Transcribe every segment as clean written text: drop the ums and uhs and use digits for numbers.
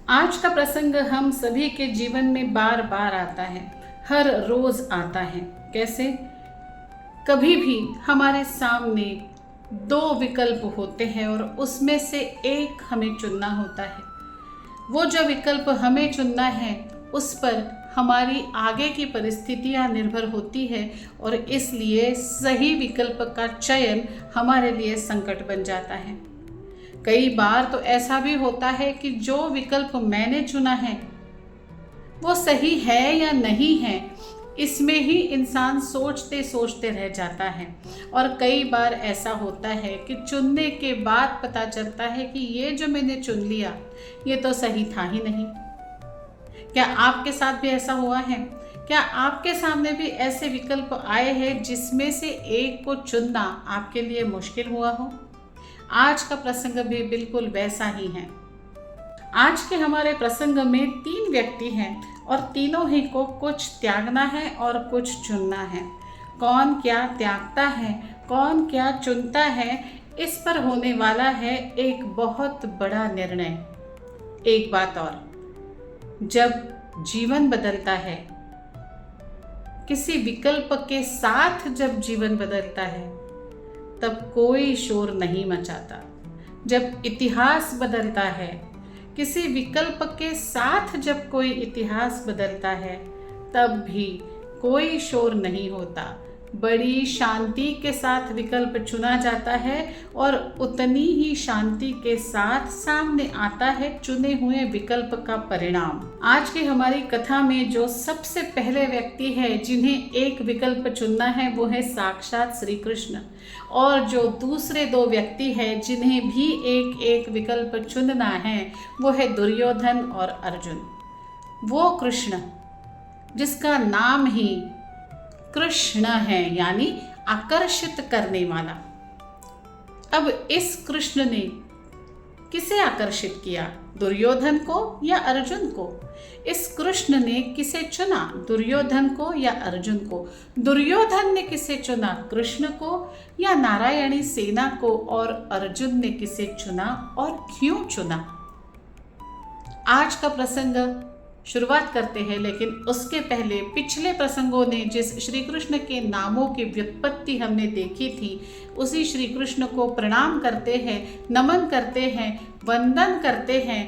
आज का प्रसंग हम सभी के जीवन में बार बार आता है, हर रोज आता है। कैसे? कभी भी हमारे सामने दो विकल्प होते हैं और उसमें से एक हमें चुनना होता है। वो जो विकल्प हमें चुनना है उस पर हमारी आगे की परिस्थितियां निर्भर होती है और इसलिए सही विकल्प का चयन हमारे लिए संकट बन जाता है। कई बार तो ऐसा भी होता है कि जो विकल्प मैंने चुना है वो सही है या नहीं है, इसमें ही इंसान सोचते सोचते रह जाता है। और कई बार ऐसा होता है कि चुनने के बाद पता चलता है कि ये जो मैंने चुन लिया ये तो सही था ही नहीं। क्या आपके साथ भी ऐसा हुआ है? क्या आपके सामने भी ऐसे विकल्प आए हैं जिसमें से एक को चुनना आपके लिए मुश्किल हुआ हो? आज का प्रसंग भी बिल्कुल वैसा ही है। आज के हमारे प्रसंग में 3 व्यक्ति हैं और तीनों ही को कुछ त्यागना है और कुछ चुनना है। कौन क्या त्यागता है, कौन क्या चुनता है, इस पर होने वाला है एक बहुत बड़ा निर्णय। एक बात और, जब जीवन बदलता है, किसी विकल्प के साथ जब जीवन बदलता है तब कोई शोर नहीं मचाता। जब इतिहास बदलता है, किसी विकल्प के साथ जब कोई इतिहास बदलता है तब भी कोई शोर नहीं होता। बड़ी शांति के साथ विकल्प चुना जाता है और उतनी ही शांति के साथ सामने आता है चुने हुए विकल्प का परिणाम। आज की हमारी कथा में जो सबसे पहले व्यक्ति है जिन्हें एक विकल्प चुनना है वो है साक्षात श्री कृष्ण, और जो दूसरे 2 व्यक्ति हैं जिन्हें भी एक एक विकल्प चुनना है वो है दुर्योधन और अर्जुन। वो कृष्ण जिसका नाम ही कृष्ण है, यानी आकर्षित करने वाला। अब इस कृष्ण ने किसे आकर्षित किया, दुर्योधन को या अर्जुन को? इस कृष्ण ने किसे चुना, दुर्योधन को या अर्जुन को? दुर्योधन ने किसे चुना, कृष्ण को या नारायणी सेना को? और अर्जुन ने किसे चुना और क्यों चुना? आज का प्रसंग शुरुआत करते हैं, लेकिन उसके पहले पिछले प्रसंगों ने जिस श्री कृष्ण के नामों की व्युत्पत्ति हमने देखी थी उसी श्री कृष्ण को प्रणाम करते हैं, नमन करते हैं, वंदन करते हैं,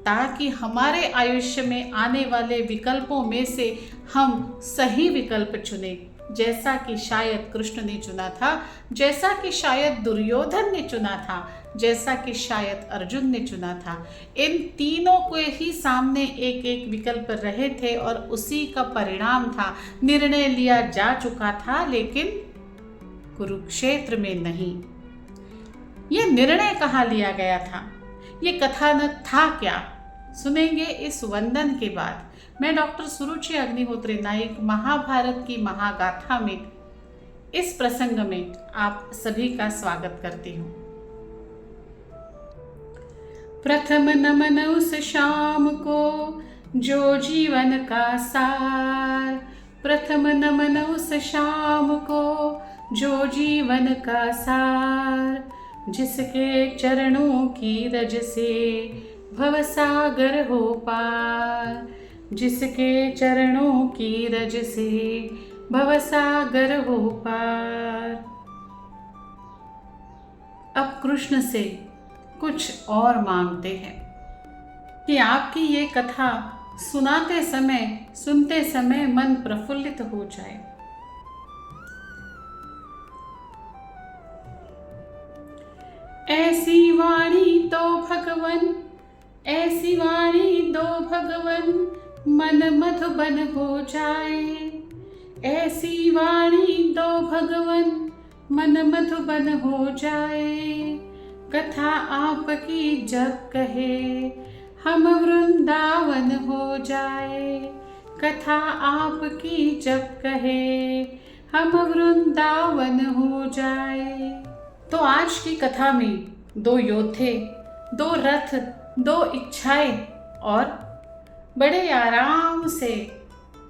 ताकि हमारे आयुष्य में आने वाले विकल्पों में से हम सही विकल्प चुने, जैसा कि शायद कृष्ण ने चुना था, जैसा कि शायद दुर्योधन ने चुना था, जैसा कि शायद अर्जुन ने चुना था। इन तीनों को ही सामने एक एक विकल्प रहे थे और उसी का परिणाम था। निर्णय लिया जा चुका था, लेकिन कुरुक्षेत्र में नहीं। ये निर्णय कहाँ लिया गया था, ये कथानक था क्या, सुनेंगे इस वंदन के बाद। मैं डॉक्टर सुरुचि अग्निहोत्री नाइक महाभारत की महागाथा में इस प्रसंग में आप सभी का स्वागत करती हूँ। प्रथम नमन उस शाम को जो जीवन का सार, प्रथम नमन उस शाम को जो जीवन का सार, जिसके चरणों की रज से भवसागर हो पार, जिसके चरणों की रज से भवसागर हो पार। अब कृष्ण से कुछ और मांगते हैं कि आपकी ये कथा सुनाते समय, सुनते समय मन प्रफुल्लित हो जाए। ऐसी वाणी दो भगवन, ऐसी वाणी दो भगवन, मन मधुबन हो जाए। ऐसी वाणी दो भगवन, मन मधुबन हो जाए। कथा आपकी जब कहे हम वृंदावन हो जाए। कथा आपकी जब कहे हम वृंदावन हो जाए। तो आज की कथा में 2 योद्धे, 2 रथ, 2 इच्छाएं और बड़े आराम से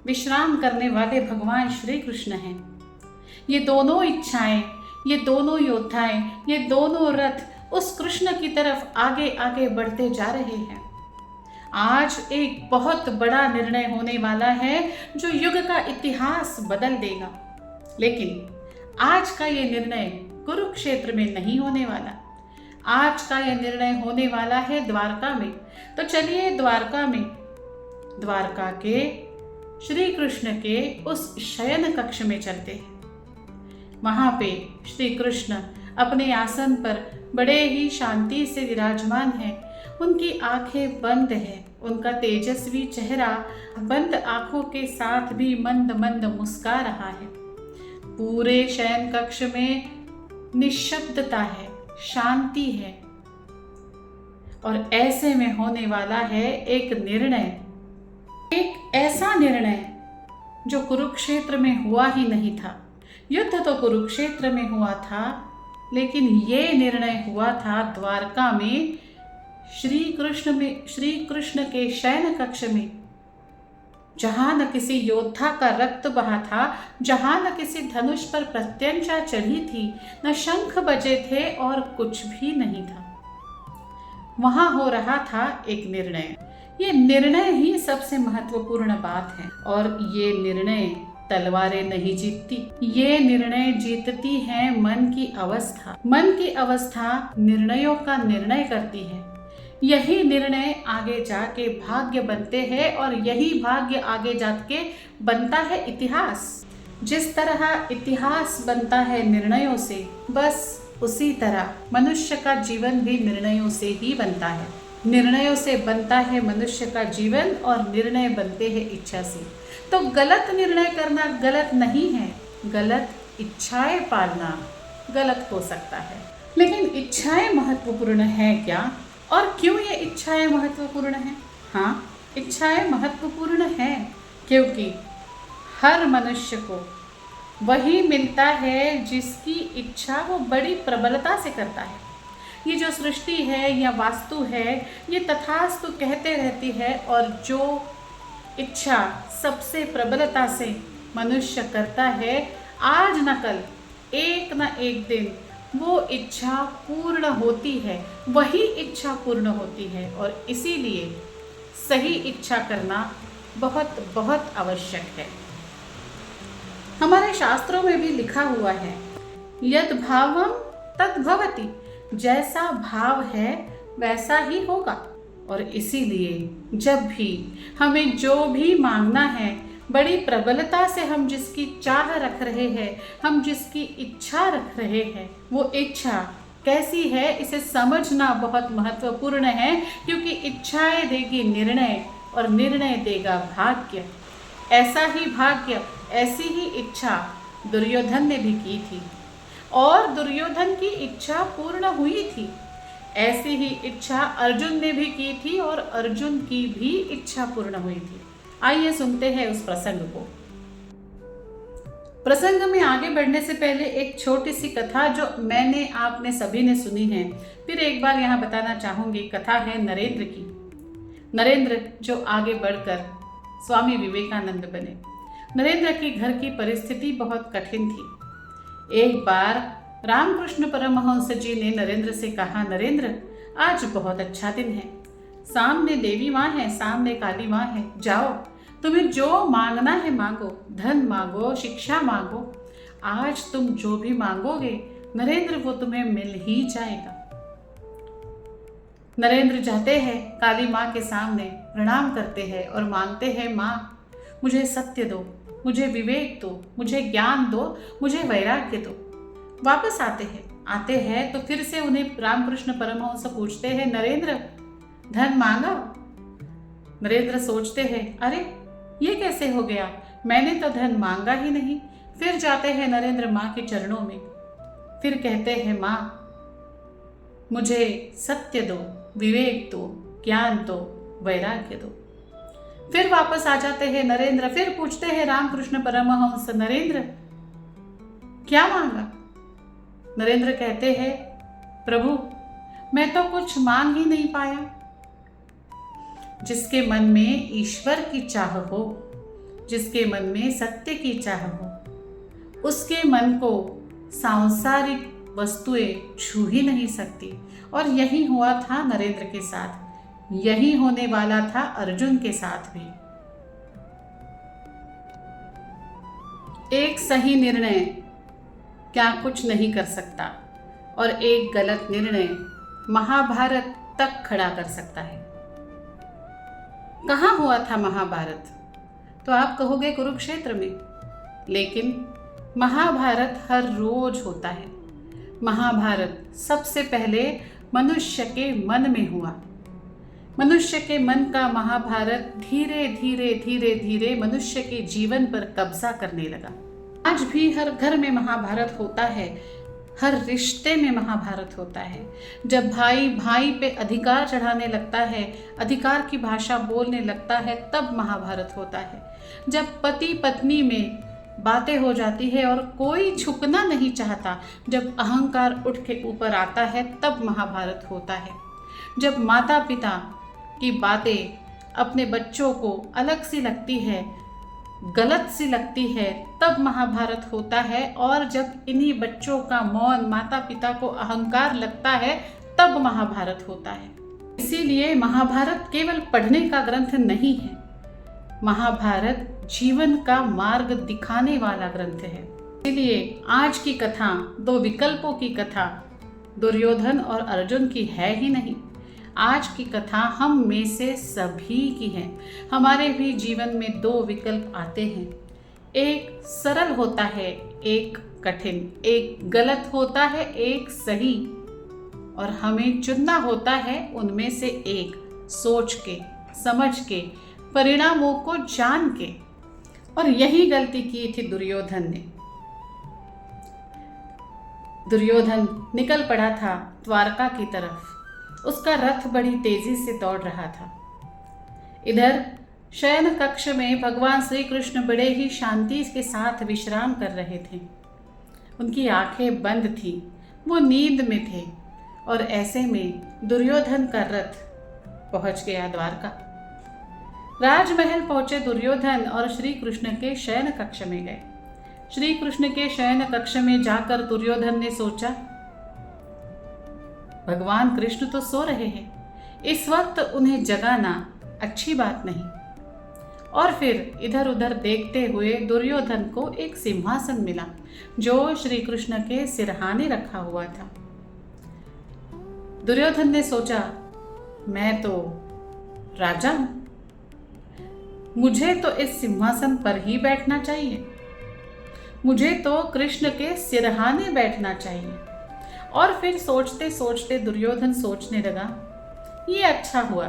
विश्राम करने वाले भगवान श्री कृष्ण हैं। ये दोनों इच्छाएं, ये दोनों योद्धाएं, ये दोनों रथ उस कृष्ण की तरफ आगे आगे बढ़ते जा रहे हैं। आज एक बहुत बड़ा निर्णय होने वाला है जो युग का इतिहास बदल देगा। लेकिन आज का ये निर्णय कुरुक्षेत्र में नहीं होने वाला। आज का यह निर्णय होने वाला है द्वारका में। तो चलिए द्वारका में, द्वारका के श्री कृष्ण के उस शयन कक्ष में चलते हैं। वहां पे श्री कृष्ण अपने आसन पर बड़े ही शांति से विराजमान हैं। उनकी आंखें बंद हैं। उनका तेजस्वी चेहरा बंद आंखों के साथ भी मंद मंद मुस्कुरा रहा है। पूरे शयन कक्ष में निशब्दता है, शांति है। और ऐसे में होने वाला है एक निर्णय, एक ऐसा निर्णय जो कुरुक्षेत्र में हुआ ही नहीं था। युद्ध तो कुरुक्षेत्र में हुआ था, लेकिन ये निर्णय हुआ था द्वारका में, श्री कृष्ण के शयन कक्ष में, जहां न किसी योद्धा का रक्त बहा था, जहां न किसी धनुष पर प्रत्यंचा चढ़ी थी, न शंख बजे थे और कुछ भी नहीं था। वहां हो रहा था एक निर्णय। ये निर्णय ही सबसे महत्वपूर्ण बात है। और ये निर्णय तलवारें नहीं जीतती, ये निर्णय जीतती है मन की अवस्था। मन की अवस्था निर्णयों का निर्णय करती है। यही निर्णय आगे जाके भाग्य बनते हैं और यही भाग्य आगे जाके बनता है इतिहास। जिस तरह इतिहास बनता है निर्णयों से, बस उसी तरह मनुष्य का जीवन भी निर्णयों से ही बनता है। निर्णयों से बनता है मनुष्य का जीवन और निर्णय बनते हैं इच्छा से। तो गलत निर्णय करना गलत नहीं है, गलत इच्छाएं पालना गलत हो सकता है। लेकिन इच्छाएं महत्वपूर्ण है क्या? और क्यों ये इच्छाएं महत्वपूर्ण हैं? हाँ, इच्छाएं महत्वपूर्ण हैं क्योंकि हर मनुष्य को वही मिलता है जिसकी इच्छा वो बड़ी प्रबलता से करता है। ये जो सृष्टि है या वास्तु है, ये तथास्तु कहते रहती है, और जो इच्छा सबसे प्रबलता से मनुष्य करता है, आज न कल, एक न एक दिन वो इच्छा पूर्ण होती है, वही इच्छा पूर्ण होती है। और इसीलिए सही इच्छा करना बहुत बहुत आवश्यक है। हमारे शास्त्रों में भी लिखा हुआ है, यद भावम तद भवति, जैसा भाव है वैसा ही होगा। और इसीलिए जब भी हमें जो भी मांगना है, बड़ी प्रबलता से हम जिसकी चाह रख रहे हैं, हम जिसकी इच्छा रख रहे हैं, वो इच्छा कैसी है इसे समझना बहुत महत्वपूर्ण है। क्योंकि इच्छाएं देगी निर्णय और निर्णय देगा भाग्य। ऐसा ही भाग्य, ऐसी ही इच्छा दुर्योधन ने भी की थी और दुर्योधन की इच्छा पूर्ण हुई थी। ऐसी ही इच्छा अर्जुन ने भी की थी और अर्जुन की भी इच्छा पूर्ण हुई थी। आइए सुनते हैं उस प्रसंग को। प्रसंग में आगे बढ़ने से पहले एक छोटी सी कथा जो मैंने आपने सभी ने सुनी है, फिर एक बार यहाँ बताना चाहूंगी। कथा है नरेंद्र की। नरेंद्र जो आगे बढ़कर स्वामी विवेकानंद बने। नरेंद्र की घर की परिस्थिति बहुत कठिन थी। एक बार रामकृष्ण परमहंस जी ने नरेंद्र से कहा, नरेंद्र आज बहुत अच्छा दिन है, सामने देवी माँ है, सामने काली माँ है, जाओ तुम्हें जो मांगना है मांगो, धन मांगो, शिक्षा मांगो, आज तुम जो भी मांगोगे नरेंद्र वो तुम्हें मिल ही जाएगा। नरेंद्र जाते हैं काली माँ के सामने, प्रणाम करते हैं और मांगते हैं, माँ मुझे सत्य दो, मुझे विवेक दो, मुझे ज्ञान दो, मुझे वैराग्य दो। वापस आते हैं तो फिर से उन्हें रामकृष्ण परमहंस पूछते हैं, नरेंद्र धन मांगा? नरेंद्र सोचते हैं, अरे ये कैसे हो गया, मैंने तो धन मांगा ही नहीं। फिर जाते हैं नरेंद्र माँ के चरणों में, फिर कहते हैं, माँ मुझे सत्य दो, विवेक दो, ज्ञान दो, वैराग्य दो। फिर वापस आ जाते हैं नरेंद्र, फिर पूछते हैं रामकृष्ण परमहंस, नरेंद्र क्या मांगा? नरेंद्र कहते हैं, प्रभु मैं तो कुछ मांग ही नहीं पाया। जिसके मन में ईश्वर की चाह हो, जिसके मन में सत्य की चाह हो, उसके मन को सांसारिक वस्तुएं छू ही नहीं सकती। और यही हुआ था नरेंद्र के साथ। यही होने वाला था अर्जुन के साथ भी। एक सही निर्णय क्या कुछ नहीं कर सकता और एक गलत निर्णय महाभारत तक खड़ा कर सकता है। कहाँ हुआ था महाभारत? तो आप कहोगे कुरुक्षेत्र में, लेकिन महाभारत हर रोज होता है। महाभारत सबसे पहले मनुष्य के मन में हुआ। मनुष्य के मन का महाभारत धीरे धीरे धीरे धीरे मनुष्य के जीवन पर कब्जा करने लगा। आज भी हर घर में महाभारत होता है, हर रिश्ते में महाभारत होता है। जब भाई भाई पे अधिकार चढ़ाने लगता है, अधिकार की भाषा बोलने लगता है, तब महाभारत होता है। जब पति पत्नी में बातें हो जाती है और कोई झुकना नहीं चाहता, जब अहंकार उठ के ऊपर आता है, तब महाभारत होता है। जब माता पिता की बातें अपने बच्चों को अलग सी लगती है, गलत सी लगती है, तब महाभारत होता है। और जब इन्हीं बच्चों का मौन माता पिता को अहंकार लगता है, तब महाभारत होता है। इसीलिए महाभारत केवल पढ़ने का ग्रंथ नहीं है, महाभारत जीवन का मार्ग दिखाने वाला ग्रंथ है। इसलिए आज की कथा दो विकल्पों की कथा दुर्योधन और अर्जुन की है ही नहीं, आज की कथा हम में से सभी की है। हमारे भी जीवन में दो विकल्प आते हैं, एक सरल होता है, एक कठिन, एक गलत होता है, एक सही, और हमें चुनना होता है उनमें से एक, सोच के, समझ के, परिणामों को जान के। और यही गलती की थी दुर्योधन ने। दुर्योधन निकल पड़ा था द्वारका की तरफ। उसका रथ बड़ी तेजी से दौड़ रहा था। इधर शयन कक्ष में भगवान श्री कृष्ण बड़े ही शांति के साथ विश्राम कर रहे थे। उनकी आंखें बंद थी, वो नींद में थे, और ऐसे में दुर्योधन का रथ पहुंच गया द्वारका। राजमहल पहुंचे दुर्योधन और श्री कृष्ण के शयन कक्ष में गए। श्री कृष्ण के शयन कक्ष में जाकर दुर्योधन ने सोचा, भगवान कृष्ण तो सो रहे हैं, इस वक्त उन्हें जगाना अच्छी बात नहीं। और फिर इधर उधर देखते हुए दुर्योधन को एक सिंहासन मिला जो श्री कृष्ण के सिरहाने रखा हुआ था। दुर्योधन ने सोचा, मैं तो राजा हूं, मुझे तो इस सिंहासन पर ही बैठना चाहिए, मुझे तो कृष्ण के सिरहाने बैठना चाहिए। और फिर सोचते सोचते दुर्योधन सोचने लगा, ये अच्छा हुआ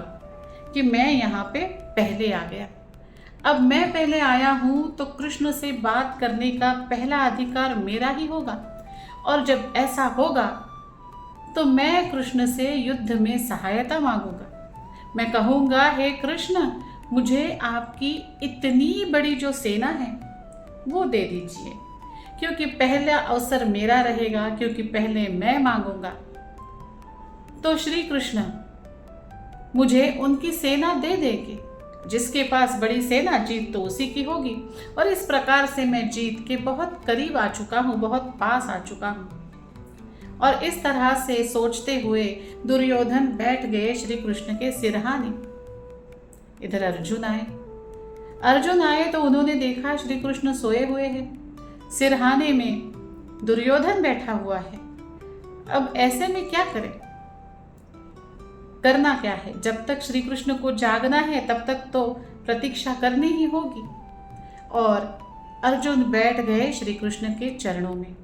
कि मैं यहाँ पे पहले आ गया। अब मैं पहले आया हूँ तो कृष्ण से बात करने का पहला अधिकार मेरा ही होगा, और जब ऐसा होगा तो मैं कृष्ण से युद्ध में सहायता मांगूंगा। मैं कहूँगा, हे कृष्ण, मुझे आपकी इतनी बड़ी जो सेना है वो दे दीजिए, क्योंकि पहला अवसर मेरा रहेगा, क्योंकि पहले मैं मांगूंगा। तो श्री कृष्ण मुझे उनकी सेना दे देंगे। जिसके पास बड़ी सेना, जीत तो उसी की होगी। और इस प्रकार से मैं जीत के बहुत करीब आ चुका हूँ, बहुत पास आ चुका हूँ। और इस तरह से सोचते हुए दुर्योधन बैठ गए श्री कृष्ण के सिरहाने। इधर अर्जुन आए तो उन्होंने देखा श्री कृष्ण सोए हुए हैं, सिरहाने में दुर्योधन बैठा हुआ है। अब ऐसे में क्या करें? करना क्या है? जब तक श्री कृष्ण को जागना है तब तक तो प्रतीक्षा करनी ही होगी। और अर्जुन बैठ गए श्री कृष्ण के चरणों में।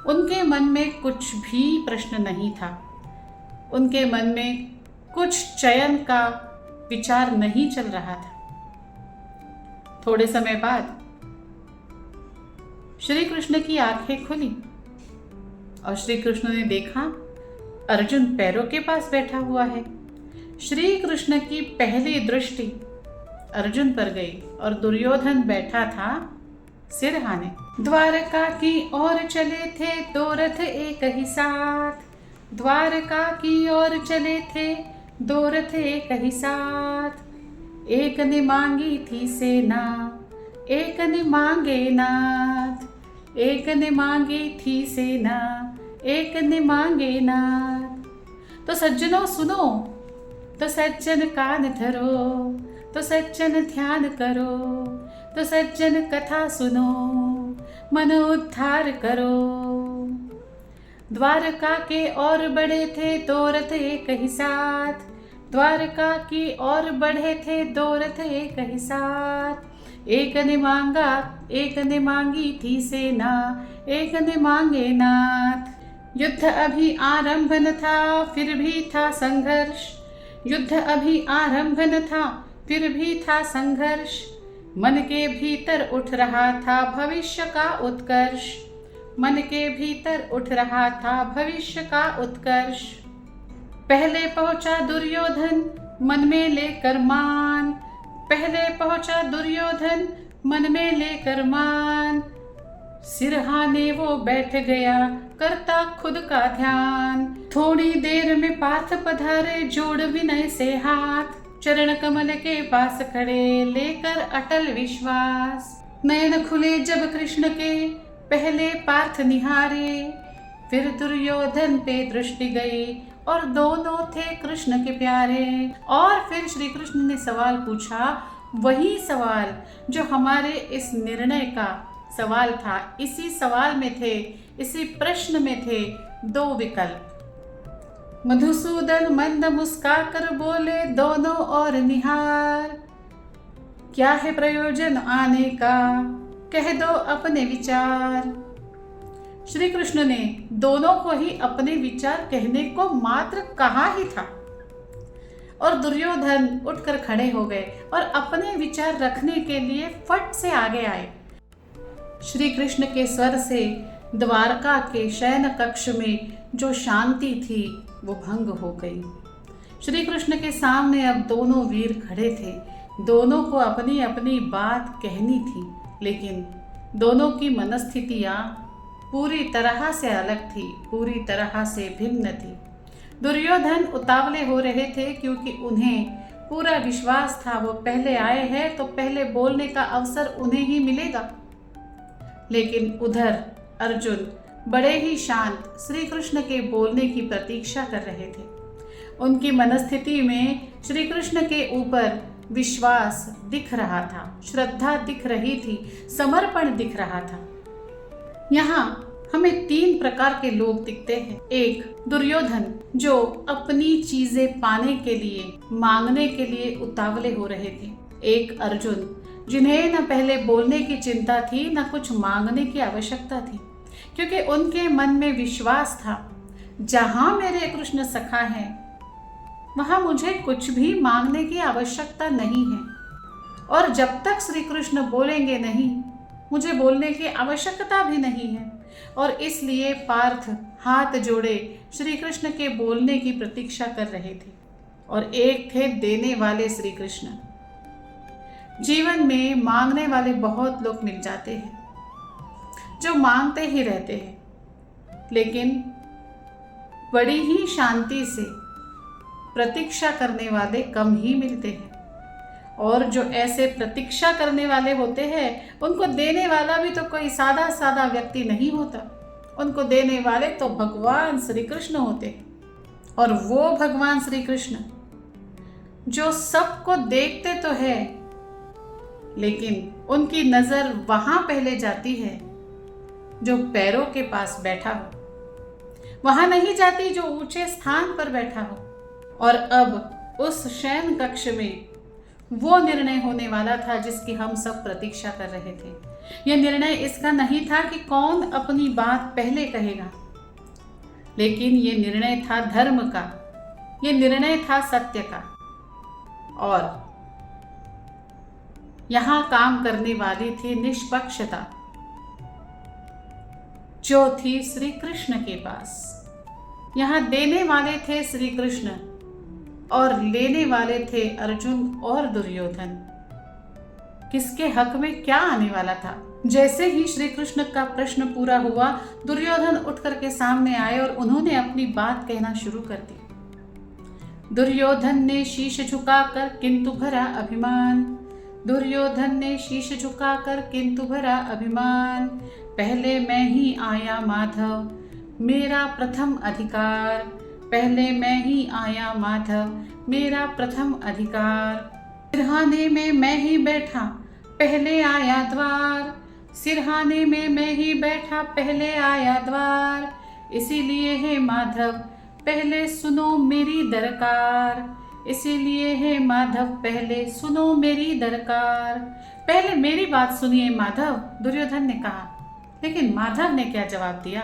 उनके मन में कुछ भी प्रश्न नहीं था, उनके मन में कुछ चयन का विचार नहीं चल रहा था। थोड़े समय बाद श्री कृष्ण की आंखें खुली और श्री कृष्ण ने देखा अर्जुन पैरों के पास बैठा हुआ है। श्री कृष्ण की पहली दृष्टि अर्जुन पर गई और दुर्योधन बैठा था सिरहाने। द्वारका की ओर चले थे दो रथ एक ही साथ, द्वारका की ओर चले थे दो रथ एक ही साथ। एक ने मांगी थी सेना, एक ने मांगे नाथ, एक ने मांगी थी सेना, एक ने मांगे नाथ। तो सज्जनों सुनो, तो सज्जन कान धरो, तो सज्जन ध्यान करो, तो सज्जन कथा सुनो, मन उद्धार करो। द्वारका के और बढ़े थे दो रथ एक ही साथ, द्वारका की और बढ़े थे दो रथ एक ही साथ। एक ने मांगा, एक ने मांगी थी सेना, एक ने मांगे नाथ। युद्ध अभी आरंभ न था फिर भी था संघर्ष, युद्ध अभी आरंभ न था फिर भी था संघर्ष। मन के भीतर उठ रहा था भविष्य का उत्कर्ष, मन के भीतर उठ रहा था भविष्य का उत्कर्ष। पहले पहुंचा दुर्योधन मन में लेकर मान, पहले पहुंचा दुर्योधन मन में लेकर मान। सिरहाने वो बैठ गया करता खुद का ध्यान। थोड़ी देर में पार्थ पधारे जोड़ विनय से हाथ, चरण कमल के पास खड़े लेकर अटल विश्वास। नयन खुले जब कृष्ण के पहले पार्थ निहारे, फिर दुर्योधन पे दृष्टि गई और दोनों थे कृष्ण के प्यारे। और फिर श्री कृष्ण ने सवाल पूछा, वही सवाल जो हमारे इस निर्णय का सवाल था। इसी सवाल में थे, इसी प्रश्न में थे दो विकल्प। मधुसूदन मंद मुस्काकर बोले दोनों और निहार, क्या है प्रयोजन आने का, कह दो अपने विचार। श्री कृष्ण ने दोनों को ही अपने विचार कहने को मात्र कहा ही था और दुर्योधन उठकर खड़े हो गए और अपने विचार रखने के लिए फट से आगे आए। श्री कृष्ण के स्वर से द्वारका के शयन कक्ष में जो शांति थी वो भंग हो गई। श्री कृष्ण के सामने अब दोनों वीर खड़े थे। दोनों को अपनी अपनी बात कहनी थी, लेकिन दोनों की मनस्थितियाँ पूरी तरह से अलग थी, पूरी तरह से भिन्न थी। दुर्योधन उतावले हो रहे थे क्योंकि उन्हें पूरा विश्वास था वो पहले आए हैं तो पहले बोलने का अवसर उन्हें ही मिलेगा। लेकिन उधर अर्जुन बड़े ही शांत श्री कृष्ण के बोलने की प्रतीक्षा कर रहे थे। उनकी मनस्थिति में श्री कृष्ण के ऊपर विश्वास दिख रहा था, श्रद्धा दिख रही थी, समर्पण दिख रहा था। यहाँ हमें तीन प्रकार के लोग दिखते हैं। एक दुर्योधन जो अपनी चीजें पाने के लिए, मांगने के लिए उतावले हो रहे थे। एक अर्जुन जिन्हें न पहले बोलने की चिंता थी न कुछ मांगने की आवश्यकता थी, क्योंकि उनके मन में विश्वास था, जहां मेरे कृष्ण सखा हैं वहां मुझे कुछ भी मांगने की आवश्यकता नहीं है, और जब तक श्री कृष्ण बोलेंगे नहीं मुझे बोलने की आवश्यकता भी नहीं है। और इसलिए पार्थ हाथ जोड़े श्री कृष्ण के बोलने की प्रतीक्षा कर रहे थे। और एक थे देने वाले श्री कृष्ण। जीवन में मांगने वाले बहुत लोग मिल जाते हैं जो मांगते ही रहते हैं, लेकिन बड़ी ही शांति से प्रतीक्षा करने वाले कम ही मिलते हैं। और जो ऐसे प्रतीक्षा करने वाले होते हैं उनको देने वाला भी तो कोई सादा सादा व्यक्ति नहीं होता, उनको देने वाले तो भगवान श्री कृष्ण होते हैं। और वो भगवान श्री कृष्ण जो सबको देखते तो है, लेकिन उनकी नजर वहां पहले जाती है जो पैरों के पास बैठा हो, वहां नहीं जाती जो ऊंचे स्थान पर बैठा हो। और अब उस शयन कक्ष में वो निर्णय होने वाला था जिसकी हम सब प्रतीक्षा कर रहे थे। यह निर्णय इसका नहीं था कि कौन अपनी बात पहले कहेगा, लेकिन ये निर्णय था धर्म का, ये निर्णय था सत्य का। और यहां काम करने वाली थी निष्पक्षता, जो थी श्री कृष्ण के पास। यहां देने वाले थे श्री कृष्ण और लेने वाले थे अर्जुन और दुर्योधन। किसके हक में क्या आने वाला था? जैसे ही श्री कृष्ण का प्रश्न पूरा हुआ, दुर्योधन उठकर के सामने आए और उन्होंने अपनी बात कहना शुरू कर दी। दुर्योधन ने शीश झुकाकर किंतु भरा अभिमान, दुर्योधन ने शीश झुकाकर किंतु भरा अभिमान। पहले मैं ही आया माधव, मेरा प्रथम अधिकार, पहले मैं ही आया माधव, मेरा प्रथम अधिकार। सिरहाने में मैं ही बैठा, पहले आया द्वार। सिरहाने में मैं ही बैठा, पहले आया द्वार। इसीलिए है माधव, पहले सुनो मेरी दरकार। इसीलिए है माधव, पहले सुनो मेरी दरकार। पहले मेरी बात सुनिए माधव, दुर्योधन ने कहा। लेकिन माधव ने क्या जवाब दिया?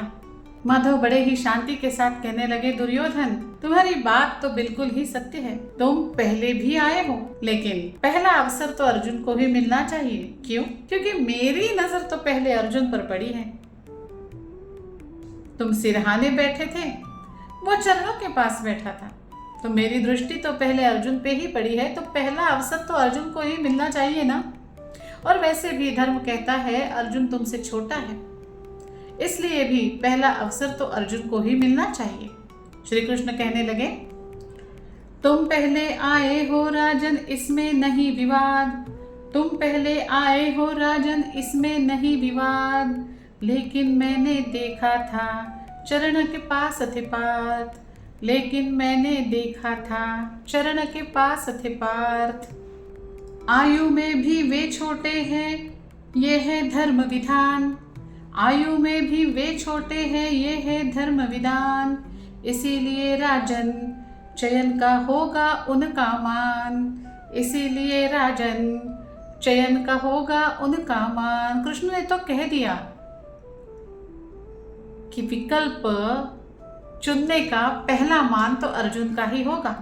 माधव बड़े ही शांति के साथ कहने लगे, दुर्योधन तुम्हारी बात तो बिल्कुल ही सत्य है। तुम पहले भी आए हो, लेकिन पहला अवसर तो अर्जुन को भी मिलना चाहिए। क्यों? क्योंकि मेरी नजर तो पहले अर्जुन पर पड़ी है। तुम सिरहाने बैठे थे, वो चरणों के पास बैठा था, तो मेरी दृष्टि तो पहले अर्जुन पे ही पड़ी है, तो पहला अवसर तो अर्जुन को ही मिलना चाहिए ना। और वैसे भी धर्म कहता है अर्जुन तुमसे छोटा है, इसलिए भी पहला अवसर तो अर्जुन को ही मिलना चाहिए। श्री कृष्ण कहने लगे, तुम पहले आए हो राजन, इसमें नहीं विवाद। तुम पहले आए हो राजन, इसमें नहीं विवाद। लेकिन मैंने देखा था चरण के पास थे पार्थ। लेकिन मैंने देखा था चरण के पास थे पार्थ। आयु में भी वे छोटे हैं, ये है धर्म विधान। आयु में भी वे छोटे हैं, ये है धर्म विधान। इसीलिए राजन चयन का होगा उनका मान। इसीलिए राजन चयन का होगा उनका मान। कृष्ण ने तो कह दिया कि विकल्प चुनने का पहला मान तो अर्जुन का ही होगा।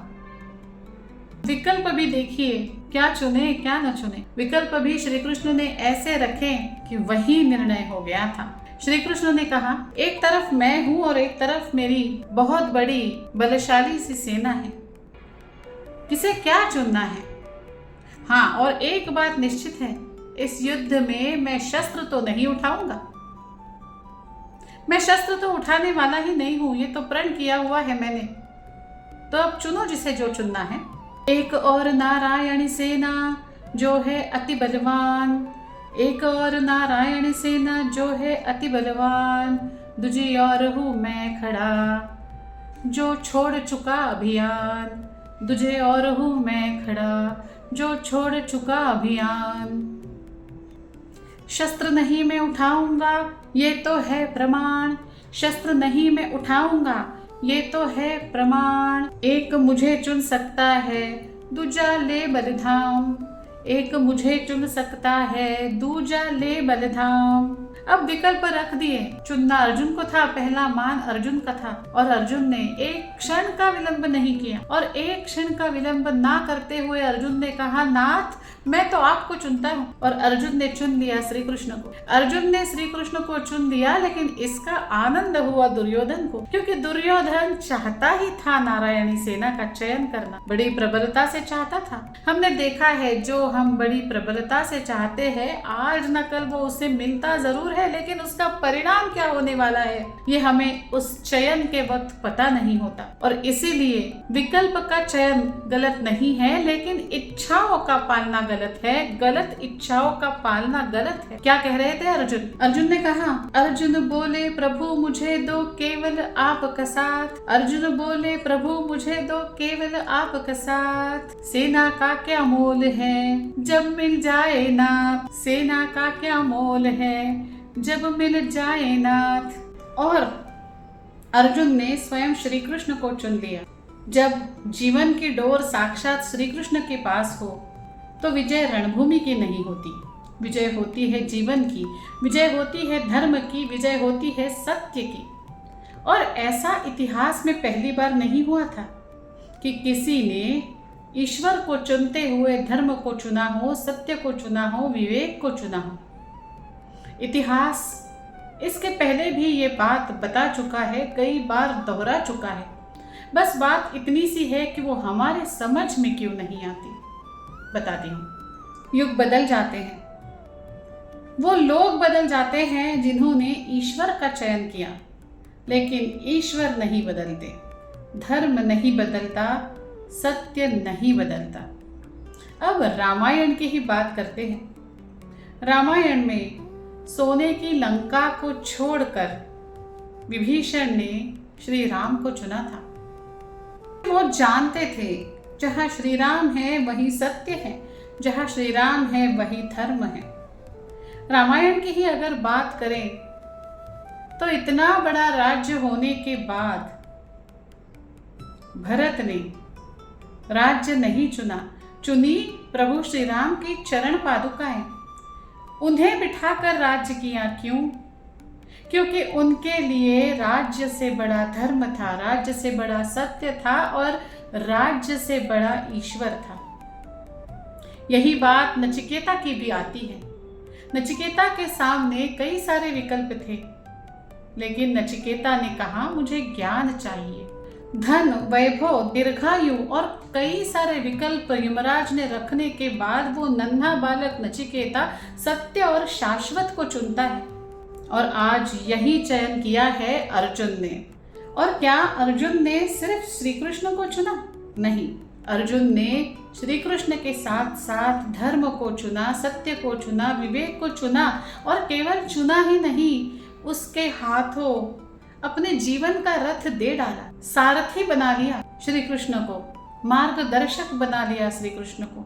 विकल्प भी देखिए, क्या चुने क्या न चुने। विकल्प भी श्री कृष्ण ने ऐसे रखे कि वही निर्णय हो गया था। श्री कृष्ण ने कहा, एक तरफ मैं हूं और एक तरफ मेरी बहुत बड़ी बलशाली सी सेना है, किसे क्या चुनना है। हाँ, और एक बात निश्चित है, इस युद्ध में मैं शस्त्र तो नहीं उठाऊंगा। मैं शस्त्र तो उठाने वाला ही नहीं हूं, ये तो प्रण किया हुआ है मैंने। तो अब चुनो जिसे जो चुनना है। एक और नारायणी सेना जो है अति बलवान। एक और नारायणी सेना जो है अति बलवान। दूजी और हूँ मैं खड़ा जो छोड़ चुका अभियान। दूजे और हूँ मैं खड़ा जो छोड़ चुका अभियान। शस्त्र नहीं मैं उठाऊंगा, ये तो है प्रमाण। शस्त्र नहीं मैं उठाऊंगा, ये तो है प्रमाण। एक मुझे चुन सकता है, दूजा ले बलिधाम। एक मुझे चुन सकता है, दूजा ले बलिधाम। अब विकल्प रख दिए। चुनना अर्जुन को था, पहला मान अर्जुन का था, और अर्जुन ने एक क्षण का विलंब नहीं किया। और एक क्षण का विलंब ना करते हुए अर्जुन ने कहा, नाथ मैं तो आपको चुनता हूँ। और अर्जुन ने चुन लिया श्री कृष्ण को। अर्जुन ने श्री कृष्ण को चुन लिया, लेकिन इसका आनंद हुआ दुर्योधन को, क्योंकि दुर्योधन चाहता ही था नारायणी सेना का चयन करना, बड़ी प्रबलता से चाहता था। हमने देखा है, जो हम बड़ी प्रबलता से चाहते हैं, आज न कल वो उसे मिलता जरूर है, लेकिन उसका परिणाम क्या होने वाला है ये हमें उस चयन के वक्त पता नहीं होता। और इसीलिए विकल्प का चयन गलत नहीं है, लेकिन इच्छाओं का पालना गलत है। गलत इच्छाओं का पालना गलत है। क्या कह रहे थे अर्जुन? अर्जुन ने कहा, अर्जुन बोले प्रभु मुझे दो केवल आपका साथ। अर्जुन बोले प्रभु मुझे दो केवल आपका साथ। सेना का क्या मोल है जब मिल जाए नाथ। सेना का क्या मोल है जब मिल जाए नाथ। और अर्जुन ने स्वयं श्री कृष्ण को चुन लिया। जब जीवन की डोर साक्षात श्री कृष्ण के पास हो तो विजय रणभूमि की नहीं होती, विजय होती है जीवन की, विजय होती है धर्म की, विजय होती है सत्य की। और ऐसा इतिहास में पहली बार नहीं हुआ था कि किसी ने ईश्वर को चुनते हुए धर्म को चुना हो, सत्य को चुना हो, विवेक को चुना हो। इतिहास इसके पहले भी ये बात बता चुका है, कई बार दोहरा चुका है। बस बात इतनी सी है कि वो हमारे समझ में क्यों नहीं आती। बताती हूँ। युग बदल जाते हैं, वो लोग बदल जाते हैं जिन्होंने ईश्वर का चयन किया, लेकिन ईश्वर नहीं बदलते, धर्म नहीं बदलता, सत्य नहीं बदलता। अब रामायण की ही बात करते हैं। रामायण में सोने की लंका को छोड़कर विभीषण ने श्री राम को चुना था। वो जानते थे जहाँ श्री राम है वही सत्य है, जहाँ श्री राम है वही धर्म है। रामायण की ही अगर बात करें तो इतना बड़ा राज्य होने के बाद भरत ने राज्य नहीं चुनी प्रभु श्री राम की चरण पादुकाएं। उन्हें बिठाकर राज्य किया। क्यों? क्योंकि उनके लिए राज्य से बड़ा धर्म था, राज्य से बड़ा सत्य था और राज्य से बड़ा ईश्वर था। यही बात नचिकेता की भी आती है। नचिकेता के सामने कई सारे विकल्प थे, लेकिन नचिकेता ने कहा मुझे ज्ञान चाहिए। धन, वैभव, दीर्घायु और कई सारे विकल्प यमराज ने रखने के बाद वो नन्हा बालक नचिकेता सत्य और शाश्वत को चुनता है। और आज यही चयन किया है अर्जुन ने। और क्या अर्जुन ने सिर्फ श्री कृष्ण को चुना? नहीं, अर्जुन ने श्री कृष्ण के साथ साथ धर्म को चुना, सत्य को चुना, विवेक को चुना और केवल चुना ही नहीं, उसके हाथों अपने जीवन का रथ दे डाला, सारथी बना लिया श्री कृष्ण को, मार्गदर्शक बना लिया श्री कृष्ण को।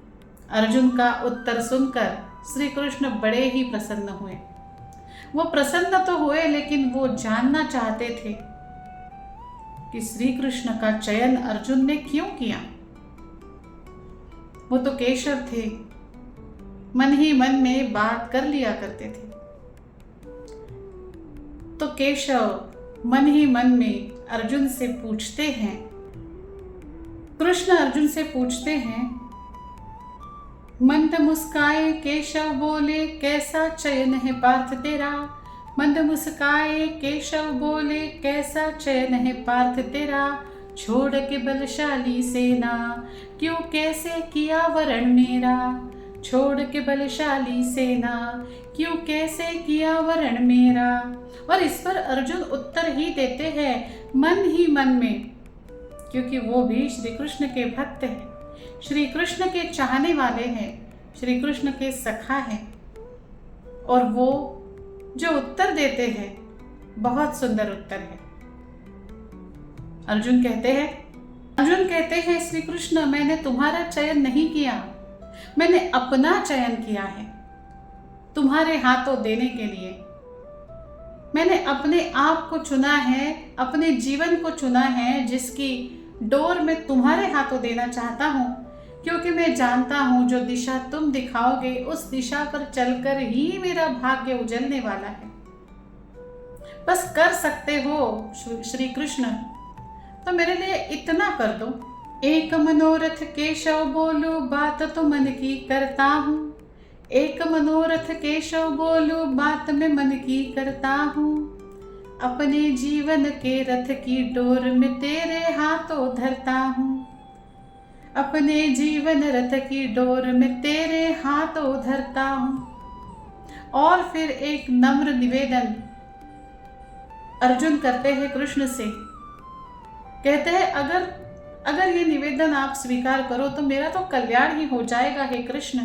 अर्जुन का उत्तर सुनकर श्री कृष्ण बड़े ही प्रसन्न हुए। वो प्रसन्न तो हुए, लेकिन वो जानना चाहते थे कि श्री कृष्ण का चयन अर्जुन ने क्यों किया। वो तो केशव थे, मन ही मन में बात कर लिया करते थे। तो केशव मन ही मन में अर्जुन से पूछते हैं, कृष्ण अर्जुन से पूछते हैं, मंद मुस्काए केशव बोले कैसा चयन है पार्थ तेरा। मंद मुस्काए केशव बोले कैसा चयन है पार्थ तेरा। छोड़ के बलशाली सेना क्यों कैसे किया वरण मेरा। छोड़ के बलशाली सेना क्यों कैसे किया वरण मेरा। और इस पर अर्जुन उत्तर ही देते हैं मन ही मन में, क्योंकि वो भी श्री कृष्ण के भक्त हैं, श्री कृष्ण के चाहने वाले हैं, श्री कृष्ण के सखा हैं। और वो जो उत्तर देते हैं बहुत सुंदर उत्तर है। अर्जुन कहते हैं श्री कृष्ण मैंने तुम्हारा चयन नहीं किया, मैंने अपना चयन किया है तुम्हारे हाथों देने के लिए। मैंने अपने आप को चुना है, अपने जीवन को चुना है, जिसकी डोर मैं तुम्हारे हाथों देना चाहता हूँ, क्योंकि मैं जानता हूँ जो दिशा तुम दिखाओगे उस दिशा पर चलकर ही मेरा भाग्य उजलने वाला है। बस कर सकते हो श्री कृष्ण तो मेरे लिए इतना कर दो। एक मनोरथ केशव बोलू बात तो मन की करता हूँ। एक मनोरथ केशव बोलू बात में मन की करता हूँ। अपने जीवन के रथ की डोर में तेरे हाथों धरता हूँ। अपने जीवन रथ की डोर में तेरे हाथों धरता हूँ। और फिर एक नम्र निवेदन अर्जुन करते हैं कृष्ण से। कहते हैं अगर ये निवेदन आप स्वीकार करो तो मेरा तो कल्याण ही हो जाएगा हे कृष्ण,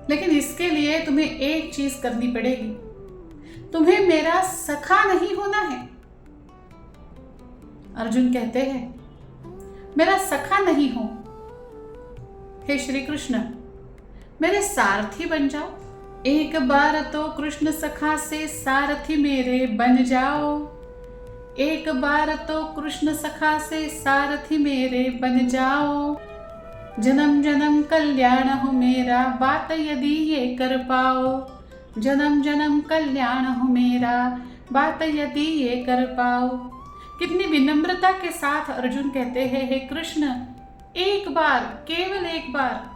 लेकिन इसके लिए तुम्हें एक चीज करनी पड़ेगी, तुम्हें मेरा सखा नहीं होना है। अर्जुन कहते हैं मेरा सखा नहीं हो, हे श्री कृष्ण मेरे सारथी बन जाओ। एक बार तो कृष्ण सखा से सारथी मेरे बन जाओ। एक बार तो कृष्ण सखा से सारथी मेरे बन जाओ। जन्म जन्म कल्याण हो मेरा बात यदि ये कर पाओ। जन्म जन्म कल्याण हो मेरा बात यदि ये कर पाओ। कितनी विनम्रता के साथ अर्जुन कहते हैं हे कृष्ण एक बार, केवल एक बार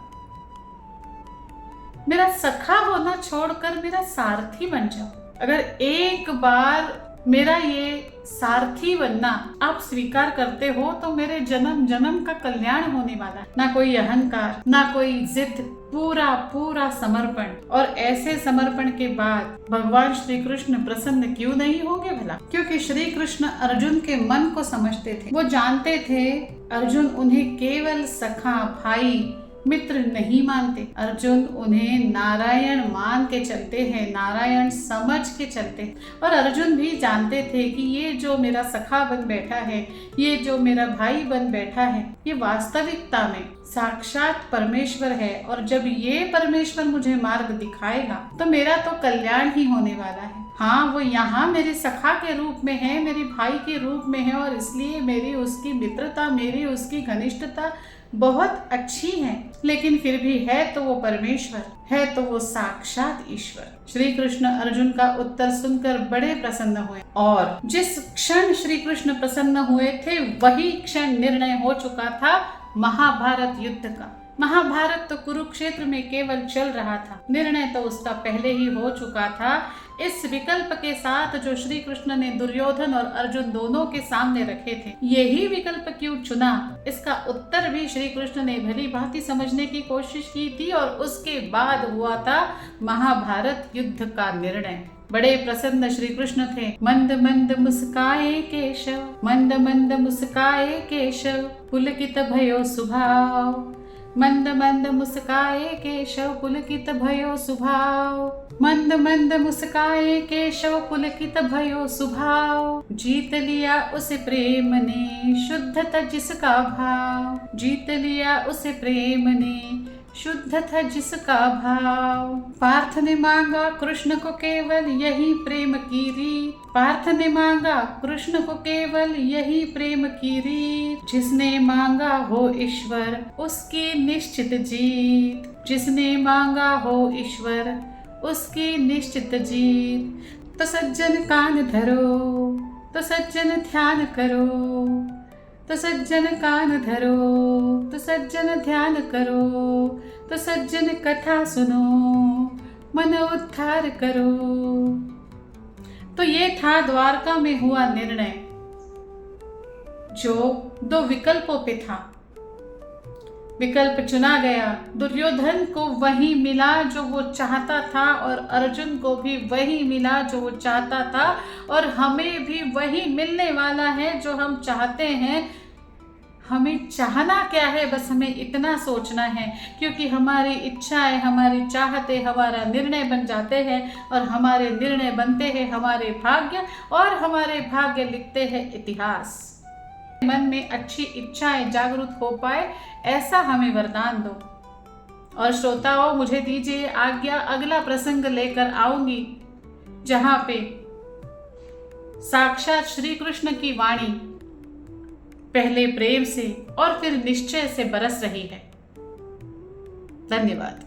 मेरा सखा होना छोड़कर मेरा सारथी बन जाओ। अगर एक बार मेरा ये सारथी बनना आप स्वीकार करते हो तो मेरे जन्म जन्म का कल्याण होने वाला। ना कोई अहंकार, ना कोई जिद, पूरा समर्पण। और ऐसे समर्पण के बाद भगवान श्री कृष्ण प्रसन्न क्यों नहीं होंगे भला? क्योंकि श्री कृष्ण अर्जुन के मन को समझते थे। वो जानते थे अर्जुन उन्हें केवल सखा, भाई, मित्र नहीं मानते। अर्जुन उन्हें नारायण मान के चलते हैं, नारायण समझ के चलते हैं। और अर्जुन भी जानते थे कि ये जो मेरा सखा बन बैठा है, ये जो मेरा भाई बन बैठा है, ये वास्तविकता में साक्षात परमेश्वर है। और जब ये परमेश्वर मुझे मार्ग दिखाएगा तो मेरा तो कल्याण ही होने वाला है। हाँ, वो यहाँ मेरे सखा के रूप में है, मेरे भाई के रूप में है, और इसलिए मेरी उसकी मित्रता, मेरी उसकी घनिष्ठता बहुत अच्छी है। लेकिन फिर भी है तो वो परमेश्वर है, तो वो साक्षात ईश्वर। श्री कृष्ण अर्जुन का उत्तर सुनकर बड़े प्रसन्न हुए, और जिस क्षण श्री कृष्ण प्रसन्न हुए थे वही क्षण निर्णय हो चुका था महाभारत युद्ध का। महाभारत तो कुरुक्षेत्र में केवल चल रहा था, निर्णय तो उसका पहले ही हो चुका था। इस विकल्प के साथ जो श्री कृष्ण ने दुर्योधन और अर्जुन दोनों के सामने रखे थे, यही विकल्प क्यों चुना, इसका उत्तर भी श्री कृष्ण ने भली भांति समझने की कोशिश की थी। और उसके बाद हुआ था महाभारत युद्ध का निर्णय। बड़े प्रसन्न श्री कृष्ण थे। मंद मंद मुस्काए केशव, मंद मंद मुस्काए केशव, पुलकित भयो स्वभाव। मंद मंद मुस्काए केशव, पुलकित भयो स्वभाव। मंद मंद मुस्काए केशव, पुलकित भयो स्वभाव। जीत लिया उसे प्रेम ने, शुद्ध था जिसका भाव। जीत लिया उसे प्रेम ने, शुद्ध था जिसका भाव। पार्थ ने मांगा कृष्ण को केवल यही प्रेम की रीत। पार्थ ने मांगा कृष्ण को केवल यही प्रेम की रीत। जिसने मांगा हो ईश्वर उसकी निश्चित जीत। जिसने मांगा हो ईश्वर उसकी निश्चित जीत। तो सज्जन कान धरो, तो सज्जन ध्यान करो। तो सज्जन कान धरो, तो सज्जन ध्यान करो। तो सज्जन कथा सुनो, मन उद्धार करो। तो ये था द्वारका में हुआ निर्णय, जो दो विकल्पों पे था। विकल्प चुना गया, दुर्योधन को वही मिला जो वो चाहता था, और अर्जुन को भी वही मिला जो वो चाहता था, और हमें भी वही मिलने वाला है जो हम चाहते हैं। हमें चाहना क्या है, बस हमें इतना सोचना है, क्योंकि हमारी इच्छाएं, हमारी चाहते हमारा निर्णय बन जाते हैं, और हमारे निर्णय बनते हैं हमारे भाग्य, और हमारे भाग्य लिखते हैं इतिहास। मन में अच्छी इच्छाएं जागरूक हो पाए, ऐसा हमें वरदान दो। और श्रोताओं, मुझे दीजिए आज्ञा, अगला प्रसंग लेकर आऊंगी जहां पे साक्षात श्री कृष्ण की वाणी पहले प्रेम से और फिर निश्चय से बरस रही है। धन्यवाद।